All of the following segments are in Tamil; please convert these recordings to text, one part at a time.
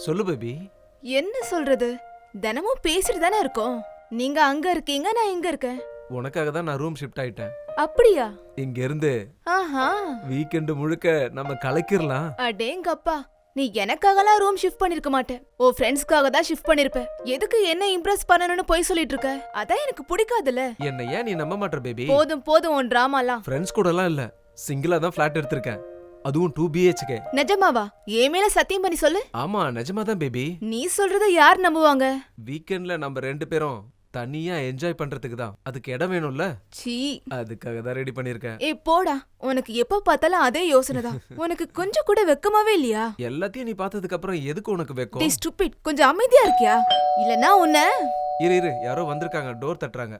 சொல்லு பேபி. என்ன சொல்றது, தினமும் பேசிட்டு தானே இருக்கோம். நீங்க அங்க இருக்கீங்க, நான் இங்க இருக்கேன். உனக்காக தான் நான் ரூம் ஷிஃப்ட் ஆயிட்டேன். அப்படியா? இங்க இருந்து ஆஹா, வீக்கெண்ட் முழுக்க நம்ம கலக்கிரலாம். அடேங்கப்பா. நீ எனக்காகலாம் ரூம் ஷிஃப்ட் பண்ணிருக்க மாட்டே, ஓ ஃப்ரெண்ட்ஸ்க்காக தான் ஷிஃப்ட் பண்ணிருப்ப. எதுக்கு என்ன இம்ப்ரெஸ் பண்ணணும்னு போய் சொல்லிட்டு இருக்க? அதான் எனக்கு பிடிக்காதுல. என்ன ஏன் நீ நம்ப மாட்டற பேபி? போதும் போதும் உன் டிராமாலாம். ஃப்ரெண்ட்ஸ் கூடலாம் இல்ல, சிங்கிளா தான் ஃபிளாட் எடுத்திருக்கேன். அதுவும் 2 BHK. நிஜமாவா? ஏன் மேல சத்தியம் பண்ணி சொல்லு. ஆமா நிஜமா தான் பேபி. நீ சொல்றத யார் நம்புவாங்க? வீக்கெண்ட்ல நம்ம 2 பேரும் தனியா என்ஜாய் பண்றதுக்கு தான். அதுக்கு இடம் வேணும்ல, சீ. அதுக்காக தான் ரெடி பண்ணிருக்கேன். ஏ போடா, உனக்கு எப்ப பார்த்தாலும் அதே யோசனை தான். உனக்கு கொஞ்சம் கூட வெக்கமாவே இல்லையா? எல்லாத்தையும் நீ பார்த்ததுக்கு அப்புறம் எதுக்கு உனக்கு டேய் வெக்கம்? ஸ்டூபிட், கொஞ்சம் அமைதியா இருக்கியா? இல்லனா உன்ன. இரு யாரோ வந்திருக்காங்க, டோர் தட்டுறாங்க.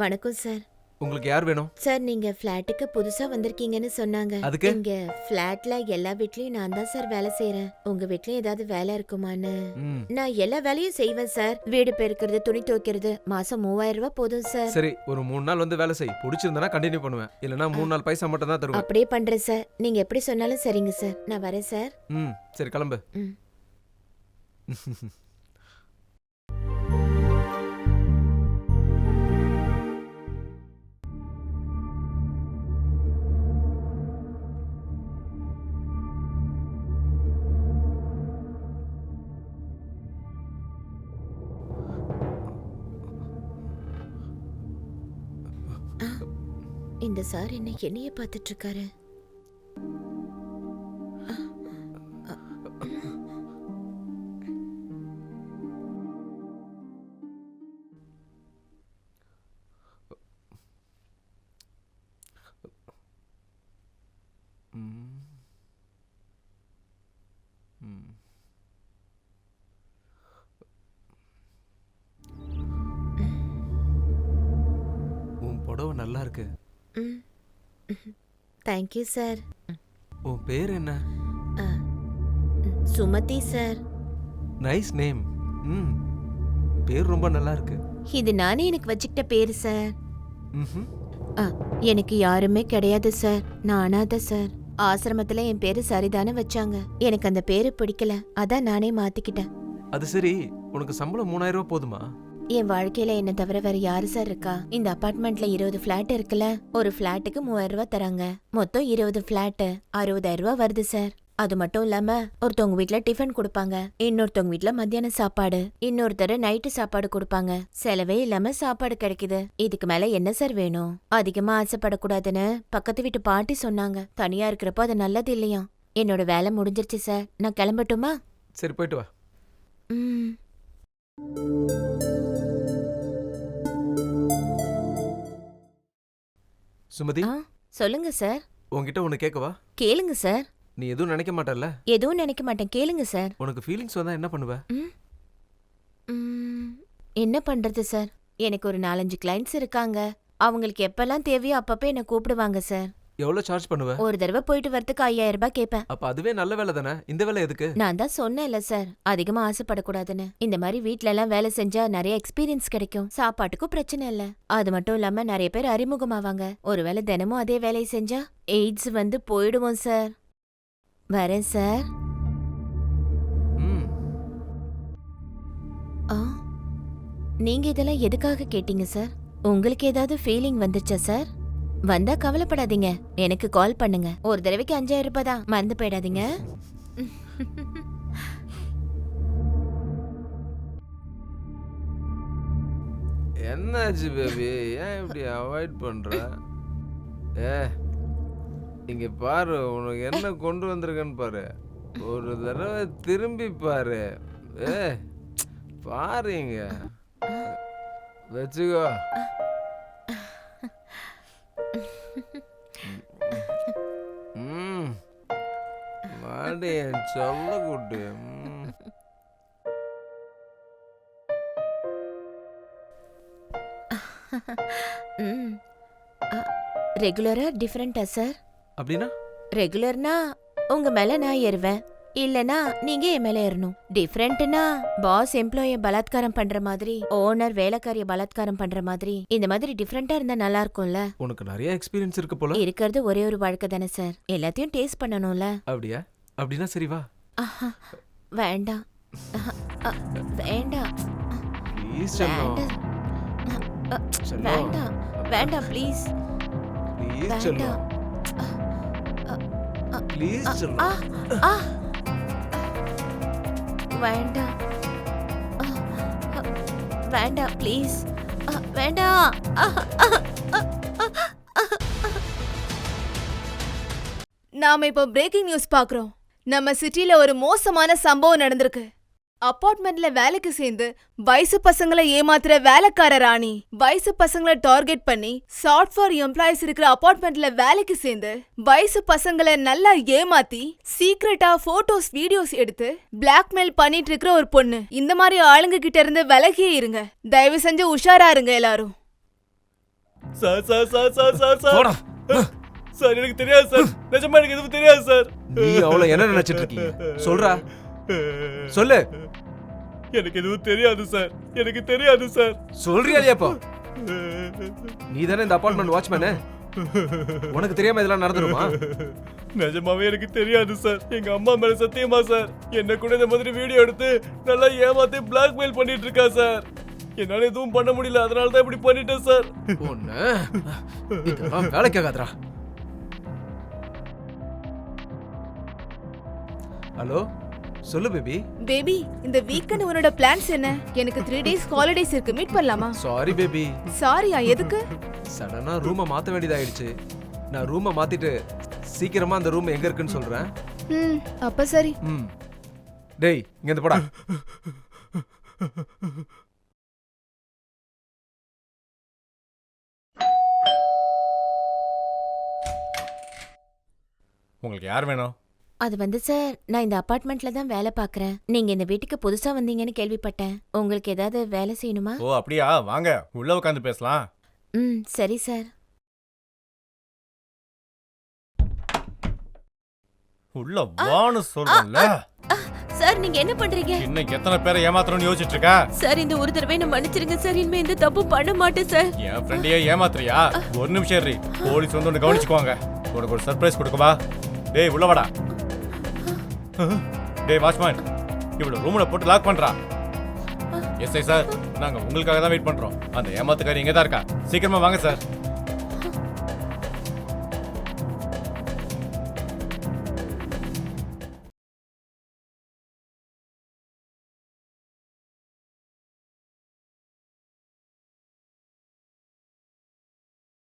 வணக்கம் சார். உங்களுக்கு யார் வேணும்? சார், நீங்க ஃபிளாட்டுக்கு புதுசா வந்திருக்கீங்கன்னு சொன்னாங்க. அதுக்கு? இங்க ஃபிளாட்ல எல்லா வீட்லயும் நான் தான் சார் வேலை செய்யறேன். உங்க வீட்லயும் ஏதாவது வேலை இருக்குமான்னு. ம், நான் எல்லா வேலையும் செய்வேன் சார். வீடு பெருக்கிறது, துணி துவைக்கிறது. மாசம் 3000 ரூபாய் போதும் சார். சரி ஒரு 3 நாள் வந்து வேலை செய். பிடிச்சிருந்தனா கண்டினியூ பண்ணுவேன், இல்லனா 3 நாள் பைசா மட்டும் தான் தருவேன். அப்படியே பண்றேன் சார். நீங்க எப்படி சொன்னாலும் சரிங்க சார். நான் வரேன் சார். ம் சரி கிளம்பு. ம். இந்த சார் என்னையே பார்த்துட்டு இருக்காரு. ம், ம். உன் புடவை நல்லா இருக்கு. Thank you sir. உன் பேர் என்ன? சுமதி சார். Nice name. ம் பேர் ரொம்ப நல்லா இருக்கு. இது நானே எனக்கு வச்சுக்கிட்ட பேரு சார். ம்ஹும். எனக்கு யாருமே கிடையாது சார். நான் அனாதை சார். ஆசிரமத்துல என் பேரு சரிதானே வச்சாங்க. எனக்கு அந்த பேரு பிடிக்கல, அதான் நானே மாத்திக்கிட்டேன். அது சரி, உனக்கு சம்பளம் 3000 ரூபாய் போதுமா? என் வாழ்க்கையில என்ன தவிர வேற யாரு சார் இருக்கா? இந்த அபார்ட்மெண்ட்ல 20 பிளாட் இருக்குல்ல, ஒரு பிளாட்டுக்கு 3000 ரூபாய் தராங்க. மொத்தம் 20 பிளாட் 60000 ரூபாய் வருது சார். அது மட்டும் இல்லாம ஒருத்தவங்க வீட்ல டிஃபன் கொடுப்பாங்க, இன்னொருத்தவங்க வீட்ல மத்தியான சாப்பாடு, இன்னொருத்தர் நைட்டு சாப்பாடு கொடுப்பாங்க. செலவே இல்லாம சாப்பாடு கிடைக்குது. இதுக்கு மேல என்ன சார் வேணும்? அதிகமா ஆசைப்படக்கூடாதுன்னு பக்கத்து வீட்டு பாட்டி சொன்னாங்க. தனியா இருக்கிறப்போ அது நல்லது இல்லையா? என்னோட வேலை முடிஞ்சிருச்சு சார். நான் கிளம்பட்டுமா? சரி போயிட்டு வா. ம். சுமதி, சொல்லுங்க சார். உன்கிட்ட ஒன்னு கேட்கவா? கேளுங்க சார். நீ எதுவும் நினைக்க மாட்டல்ல? எதுவும் நினைக்க மாட்டேன், கேளுங்க சார். உனக்கு ஃபீலிங்ஸ் வந்தா என்ன பண்ணுவ? என்ன பண்றது சார்? எனக்கு ஒரு 4-5 கிளைண்ட்ஸ் இருக்காங்க. அவங்களுக்கு எப்பெல்லாம் தேவையோ அப்பப்ப என்ன கூப்பிடுவாங்க சார். எவ்வளவு சார்ஜ் பண்ணுவ? ஒரு தடவை போயிட்டு வரதுக்கு 5000 ரூபாய் கேட்பேன். அப்ப அதுவே நல்ல வேலை தானே. இந்த வேலை எதுக்கு? நான் தான் சொன்னேன்ல சார், அதிகமா ஆசைப்படக்கூடாதுன்னு. இந்த மாதிரி வீட்ல எல்லாம் வேலை செஞ்சா நிறைய எக்ஸ்பீரியன்ஸ் கிடைக்கும். சாப்பாட்டுக்கும் பிரச்சனை இல்ல. அது மட்டும் இல்லாம நிறைய பேர் அறிமுகமாவாங்க. ஒருவேளை தினமும் அதே வேலையை செஞ்சா எய்ட்ஸ் வந்து போயிடுவோம் சார். வரேன் சார். ம், ஆ, நீங்க இதெல்லாம் எதுக்காக கேட்டீங்க சார்? உங்களுக்கு ஏதாவது ஃபீலிங் வந்துச்சா சார்? வந்தா கவலைப்படாதீங்க, எனக்கு கால் பண்ணுங்க. ஒரு தடவைக்கு 5000 ரூபாய் தான், மறந்து போயிடாதீங்க. என்னாச்சு பேபி? ஏன் இப்படி அவாய்ட் பண்ற? ஏ இங்க பாரு, உனக்கு என்ன கொண்டு வந்திருக்கேன்னு பாரு. ஒரு தடவை திரும்பி பாரு. ஏ பாருங்க, வச்சுக்கோ. ம் மாடி என் சொல்ல குட்டி. ரெகுலரா டிஃபரெண்டா சார்? அப்படின்னா? ரெகுலர்னா உங்க மேல நான் ஏறுவேன், இல்லனா நீங்க என் மேல ஏறணும். டிஃபரெண்ட்னா பாஸ் எம்ப்ளாய பலாத்காரம் பண்ற மாதிரி, ஓனர் வேலைக்காரிய பலாத்காரம் பண்ற மாதிரி, இந்த மாதிரி டிஃபரெண்டா இருந்தா நல்லா இருக்கும்ல. உனக்கு நிறைய எக்ஸ்பீரியன்ஸ் இருக்கு போல. இருக்கிறது ஒரே ஒரு வாழ்க்கை தானே சார், எல்லாத்தையும் டேஸ்ட் பண்ணணும்ல. அப்படியா? அப்படின்னா சரி வா. ஆஹா, வேண்டாம். வேண்டாம் ப்ளீஸ் செல்லம். செல்லம். வேண்டாம் வேண்டாம் ப்ளீஸ். ப்ளீஸ் செல்லம். ப்ளீஸ் செல்லம். வேண்டாம் வேண்டாம் ப்ளீஸ். வேண்டாம். நாம இப்போ பிரேக்கிங் நியூஸ் பாக்குறோம். நம்ம சிட்டில ஒரு மோசமான சம்பவம் நடந்திருக்கு. அபார்ட்மெண்ட்ல வேலைக்கு சேர்ந்து வயசு பசங்களை ஏமாத்துற வேலைக்கார ராணி வயசு பசங்களை டார்கெட் பண்ணி சார்ட் ஃபார் எம்ப்ளாயிஸ் இருக்கிற அபார்ட்மெண்ட்ல வேலைக்கு சேர்ந்து வயசு பசங்களை நல்லா ஏமாத்தி சீக்ரெட்டா போட்டோஸ் வீடியோஸ் எடுத்து பிளாக்மெயில் பண்ணிட்டு இருக்கிற ஒரு பொண்ணு. இந்த மாதிரி ஆளுங்க கிட்ட இருந்து விலகியே இருங்க. தயவு செஞ்சு உஷாரா இருங்க எல்லாரும். Sir sir sir sir sir sir போடா. சார் எனக்கு தெரியாது சார், நிஜமா எனக்கு எதுவும் தெரியாது சார். நீ அவளை என்ன நினைச்சிட்டு இருக்கீங்க? சொல்றா, சொல்லு. எனக்கு எதுவும் தெரியாது சார், எனக்கு தெரியாது சார். சொல்றியா இல்லையா? இப்போ நீ தானே இந்த அபார்ட்மெண்ட் வாட்ச்மேனு, உனக்கு தெரியாம இதெல்லாம் நடந்துருமா? நிஜமாவே எனக்கு தெரியாது சார். எங்க அம்மா மேல சத்தியமா சார், என்ன கூட இந்த மாதிரி வீடியோ எடுத்து நல்லா ஏமாத்தி பிளாக்மெயில் பண்ணிட்டு இருக்கா சார். என்னால எதுவும் பண்ண முடியல, அதனால தான் இப்படி பண்ணிட்டேன் சார். ஒண்ணு இதெல்லாம் வேலைக்காகாதரா. ஹலோ, சொல்லு பேபி. பேபி, இந்த வீக்கெண்ட் உன்னோட பிளான்ஸ் என்ன? எனக்கு 3 days ஹாலிடேஸ் இருக்கு, மீட் பண்ணலாமா? Sorry baby. சாரியா? எதுக்கு? சடனா ரூமை மாத்த வேண்டியதாயிடுச்சு. நான் ரூமை மாத்திட்டு சீக்கிரமா அந்த ரூம் எங்க இருக்குன்னு சொல்றேன். அப்ப சரி. டேய், இங்க இருந்து போடா. உங்களுக்கு யார் வேணும்? அது வந்து சார், நான் இந்த அபார்ட்மெண்ட்ல தான் வேலை பார்க்கறேன். நீங்க இந்த வீட்டுக்கு புதுசா வந்தீங்கன்னு கேள்விப்பட்டேன். உங்களுக்கு ஏதாவது வேலை செய்யணுமா? ஓ அப்படியா, வாங்க உள்ள உட்காந்து பேசலாம். சரி சார். உள்ள வான்னு சொல்றேன்ல. சார், நீங்க என்ன பண்றீங்க? இன்னும் எத்தனை பேரை ஏமாத்தணும்னு யோசிச்சுட்டு இருக்கா? சார், இந்த ஒரு தடவை என்ன மன்னிச்சிருங்க சார். இனிமே இந்த தப்பு பண்ண மாட்டேன் சார். என் ஃப்ரெண்டையே ஏமாத்துறியா? ஒரு நிமிஷம் இரு, போலீஸ் வந்து உன்னை கவனிச்சுக்குவாங்க. உனக்கு ஒரு சர்ப்ரைஸ் கொடுக்கவா? டேய் உள்ள வாடா. டேய் வாட்ச்மேன், இவ்வளவு ரூம்ல போட்டு லாக் பண்றா. எஸ்ஐ சார், நாங்க உங்களுக்காக தான் வெயிட் பண்றோம். அந்த ஏமாத்துக்காரி இங்க தான் இருக்கா. சீக்கிரமா வாங்க சார்.